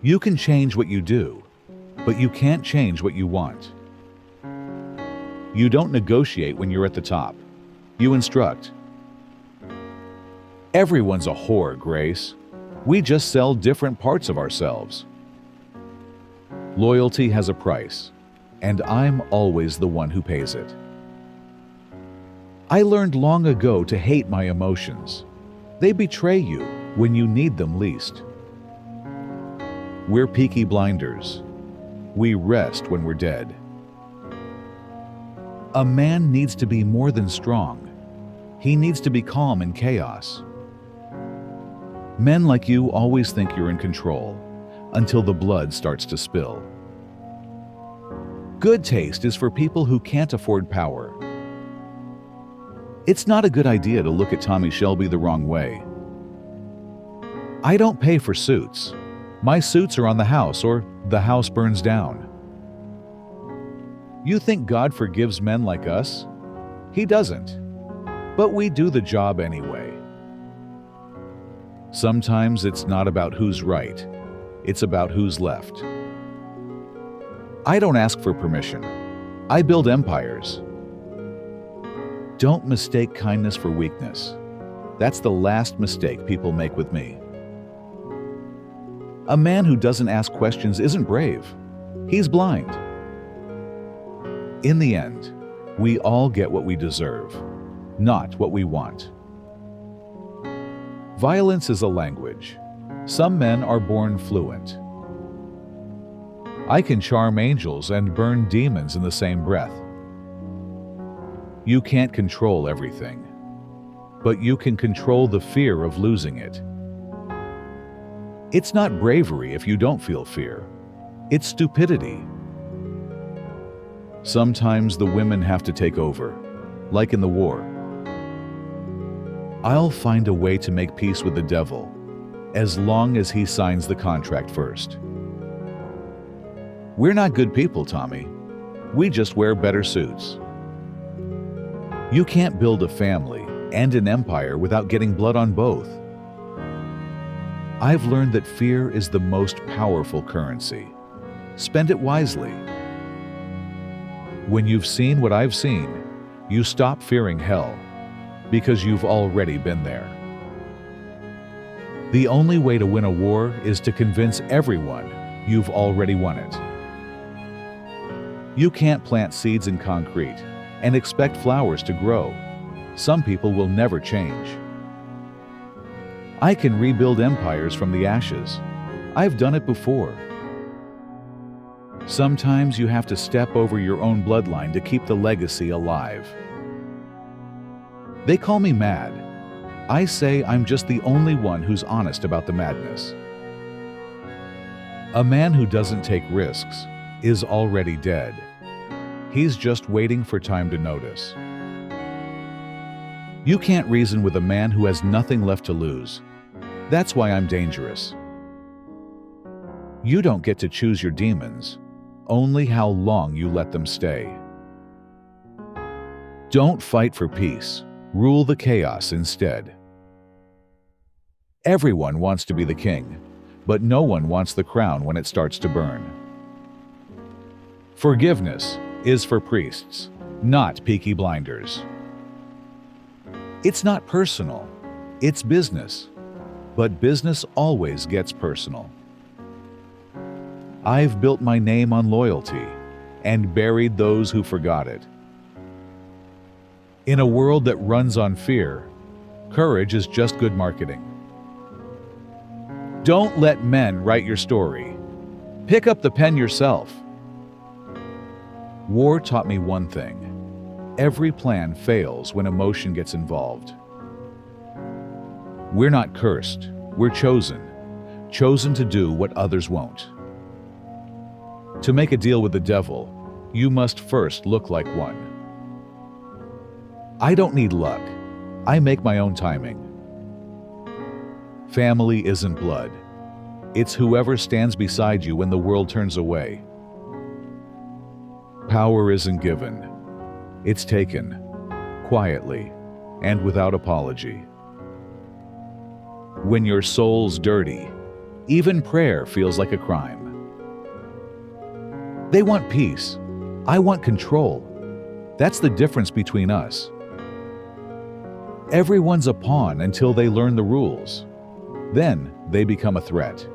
You can change what you do, but you can't change what you want. You don't negotiate when you're at the top. You instruct. Everyone's a whore, Grace. We just sell different parts of ourselves. Loyalty has a price, and I'm always the one who pays it. I learned long ago to hate my emotions. They betray you when you need them least. We're Peaky Blinders. We rest when we're dead. A man needs to be more than strong. He needs to be calm in chaos. Men like you always think you're in control until the blood starts to spill. Good taste is for people who can't afford power. It's not a good idea to look at Tommy Shelby the wrong way. I don't pay for suits. My suits are on the house or the house burns down. You think God forgives men like us? He doesn't. But we do the job anyway. Sometimes it's not about who's right. It's about who's left. I don't ask for permission. I build empires. Don't mistake kindness for weakness. That's the last mistake people make with me. A man who doesn't ask questions isn't brave. He's blind. In the end, we all get what we deserve, not what we want. Violence is a language. Some men are born fluent. I can charm angels and burn demons in the same breath. You can't control everything, but you can control the fear of losing it. It's not bravery if you don't feel fear. It's stupidity. Sometimes the women have to take over, like in the war. I'll find a way to make peace with the devil, as long as he signs the contract first. We're not good people, Tommy. We just wear better suits. You can't build a family and an empire without getting blood on both. I've learned that fear is the most powerful currency. Spend it wisely. When you've seen what I've seen, you stop fearing hell, because you've already been there. The only way to win a war is to convince everyone you've already won it. You can't plant seeds in concrete and expect flowers to grow. Some people will never change. I can rebuild empires from the ashes. I've done it before. Sometimes you have to step over your own bloodline to keep the legacy alive. They call me mad. I say I'm just the only one who's honest about the madness. A man who doesn't take risks is already dead. He's just waiting for time to notice. You can't reason with a man who has nothing left to lose. That's why I'm dangerous. You don't get to choose your demons, only how long you let them stay. Don't fight for peace. Rule the chaos instead. Everyone wants to be the king, but no one wants the crown when it starts to burn. Forgiveness is for priests, not Peaky Blinders. It's not personal, it's business, but business always gets personal. I've built my name on loyalty and buried those who forgot it. In a world that runs on fear, courage is just good marketing. Don't let men write your story. Pick up the pen yourself. War taught me one thing. Every plan fails when emotion gets involved. We're not cursed, we're chosen to do what others won't. To make a deal with the devil, you must first look like one. I don't need luck. I make my own timing. Family isn't blood. It's whoever stands beside you when the world turns away. Power isn't given. It's taken, quietly and without apology. When your soul's dirty, Even prayer feels like a crime. They want peace. I want control. That's the difference between us. Everyone's a pawn until they learn the rules. Then they become a threat.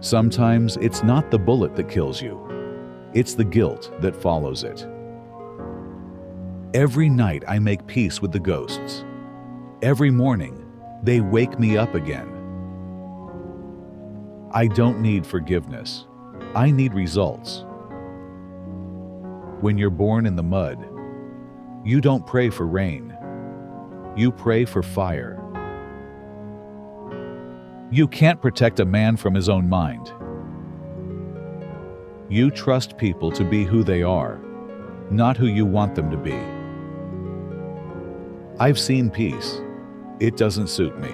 Sometimes it's not the bullet that kills you. It's the guilt that follows it. Every night I make peace with the ghosts. Every morning, they wake me up again. I don't need forgiveness. I need results. When you're born in the mud, you don't pray for rain. You pray for fire. You can't protect a man from his own mind. You trust people to be who they are, not who you want them to be. I've seen peace. It doesn't suit me.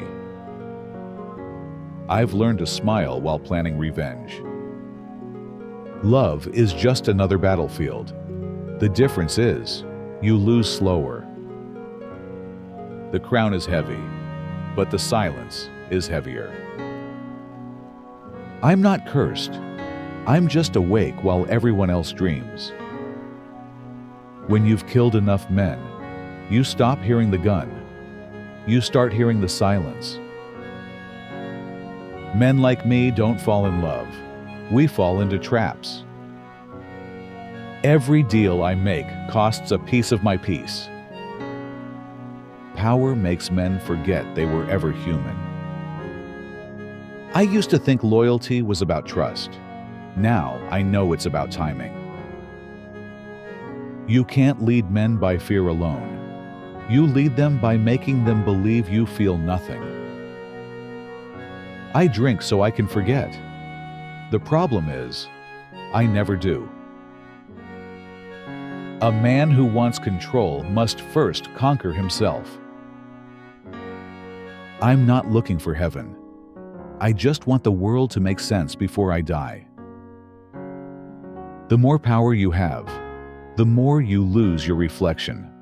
I've learned to smile while planning revenge. Love is just another battlefield. The difference is, you lose slower. The crown is heavy, but the silence is heavier. I'm not cursed. I'm just awake while everyone else dreams. When you've killed enough men, you stop hearing the gun. You start hearing the silence. Men like me don't fall in love. We fall into traps. Every deal I make costs a piece of my peace. Power makes men forget they were ever human. I used to think loyalty was about trust. Now I know it's about timing. You can't lead men by fear alone. You lead them by making them believe you feel nothing. I drink so I can forget. The problem is, I never do. A man who wants control must first conquer himself. I'm not looking for heaven. I just want the world to make sense before I die. The more power you have, the more you lose your reflection.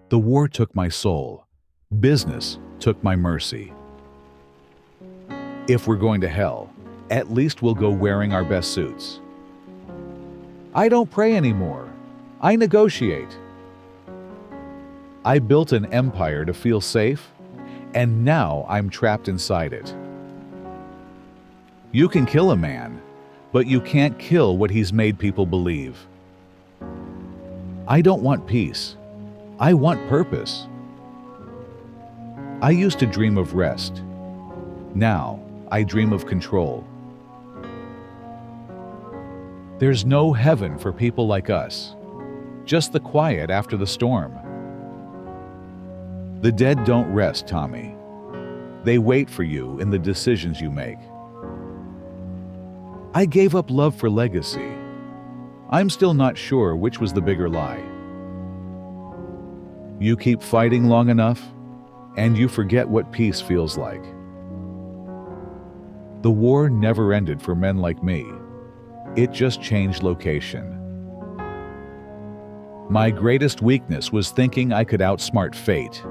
The war took my soul. Business took my mercy. If we're going to hell, at least we'll go wearing our best suits. I don't pray anymore. I negotiate. I built an empire to feel safe, and now I'm trapped inside it. You can kill a man, but you can't kill what he's made people believe. I don't want peace. I want purpose. I used to dream of rest. Now I dream of control. There's no heaven for people like us, just the quiet after the storm. The dead don't rest, Tommy. They wait for you in the decisions you make. I gave up love for legacy. I'm still not sure which was the bigger lie. You keep fighting long enough, and you forget what peace feels like. The war never ended for men like me. It just changed location. My greatest weakness was thinking I could outsmart fate.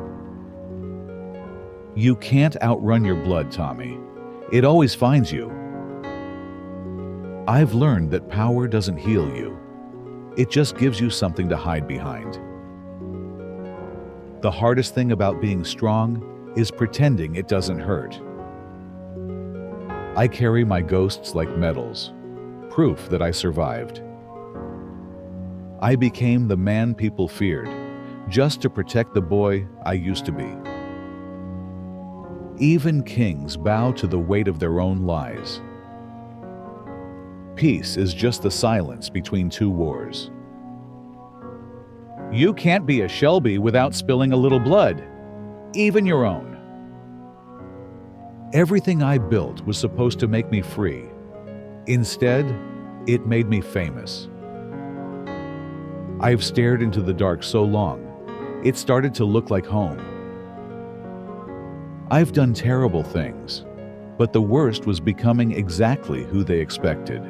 You can't outrun your blood, Tommy. It always finds you. I've learned that power doesn't heal you. It just gives you something to hide behind. The hardest thing about being strong is pretending it doesn't hurt. I carry my ghosts like medals, proof that I survived. I became the man people feared, just to protect the boy I used to be. Even kings bow to the weight of their own lies. Peace is just the silence between two wars. You can't be a Shelby without spilling a little blood, even your own. Everything I built was supposed to make me free. Instead, it made me famous. I've stared into the dark so long, it started to look like home. I've done terrible things, but the worst was becoming exactly who they expected.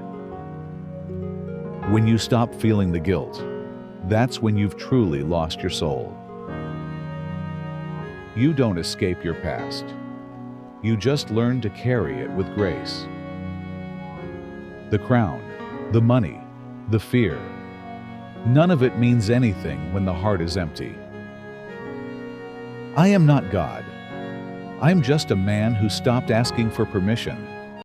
When you stop feeling the guilt, that's when you've truly lost your soul. You don't escape your past. You just learn to carry it with grace. The crown, the money, the fear. None of it means anything when the heart is empty. I am not God. I am just a man who stopped asking for permission.